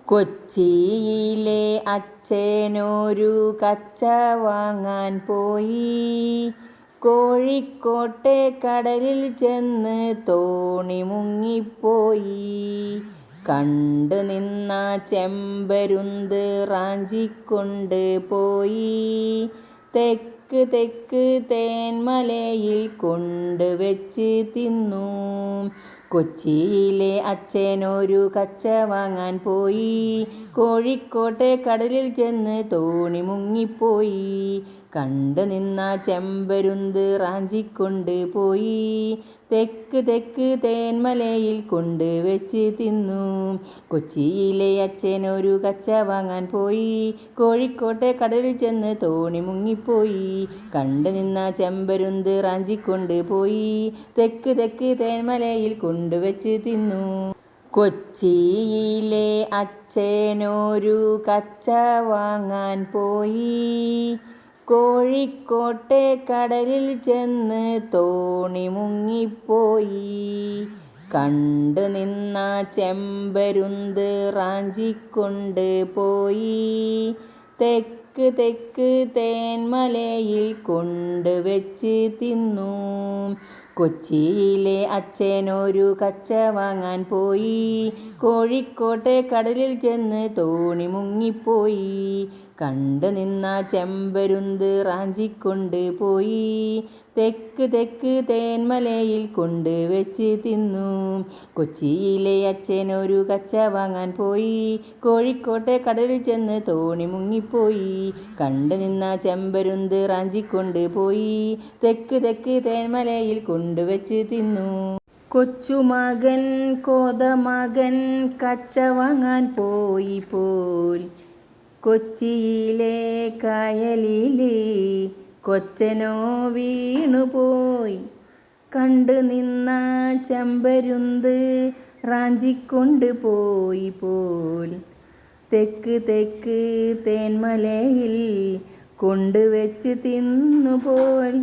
കൊച്ചിയിലെ അച്ഛനൊരു കച്ച വാങ്ങാൻ പോയി. കോഴിക്കോട്ടെ കടലിൽ ചെന്ന് തോണി മുങ്ങിപ്പോയി. കണ്ടു നിന്ന ചെമ്പരുന്ത് റാഞ്ചിക്കൊണ്ട് പോയി. തെക്ക് തെക്ക് തേന്മലയിൽ കൊണ്ടുവച്ച് തിന്നു. കൊച്ചിയിലെ അച്ഛനൊരു കച്ച വാങ്ങാൻ പോയി. കോഴിക്കോട്ടെ കടലിൽ ചെന്ന് തോണി മുങ്ങിപ്പോയി. കണ്ടു നിന്ന ചെമ്പരുന്ത് റാഞ്ചിക്കൊണ്ട് പോയി. തെക്ക് തെക്ക് തേന്മലയിൽ കൊണ്ടുവച്ച് തിന്നു. കൊച്ചിയിലെ അച്ഛനൊരു കച്ച വാങ്ങാൻ പോയി. കോഴിക്കോട്ടെ കടലിൽ ചെന്ന് തോണി മുങ്ങിപ്പോയി. കണ്ടു നിന്ന ചെമ്പരുന്ത് റാഞ്ചിക്കൊണ്ട് പോയി. തെക്ക് തെക്ക് തേന്മലയിൽ കൊണ്ടുവച്ച് തിന്നു. കൊച്ചിയിലെ അച്ഛനൊരു കച്ച വാങ്ങാൻ പോയി. കോഴിക്കോട്ടെ കടലിൽ ചെന്ന് തോണി മുങ്ങിപ്പോയി. കണ്ടു നിന്ന ചെമ്പരുന്ത് റാഞ്ചിക്കൊണ്ട് പോയി. തെക്ക് തെക്ക് തേന്മലയിൽ കൊണ്ടുവച്ച് തിന്നു. കൊച്ചിയിലെ അച്ഛനൊരു കച്ച വാങ്ങാൻ പോയി. കോഴിക്കോട്ടെ കടലിൽ ചെന്ന് തോണി മുങ്ങിപ്പോയി. കണ്ടു നിന്ന ചെമ്പരുന്ത് റാഞ്ചിക്കൊണ്ട് പോയി. തെക്ക് തെക്ക് തേന്മലയിൽ കൊണ്ടുവച്ച് തിന്നു. കൊച്ചിയിലെ അച്ഛനൊരു കച്ച വാങ്ങാൻ പോയി. കോഴിക്കോട്ടെ കടലിൽ ചെന്ന് തോണി മുങ്ങിപ്പോയി. കണ്ടു നിന്ന ചെമ്പരുന്ത് റാഞ്ചിക്കൊണ്ട് പോയി. തെക്ക് തെക്ക് തേന്മലയിൽ കൊണ്ടുവച്ച് തിന്നു. കൊച്ചുമകൻ കോതമകൻ കച്ച വാങ്ങാൻ പോയി. കൊച്ചിയിലെ കായലിൽ കൊച്ചനോ വീണുപോയി. കണ്ടു നിന്ന ചെമ്പരുന്ത് റാഞ്ചിക്കൊണ്ട് പോയി. തെക്ക് തെക്ക് തേന്മലയിൽ കൊണ്ടുവച്ച് തിന്നുപോൽ.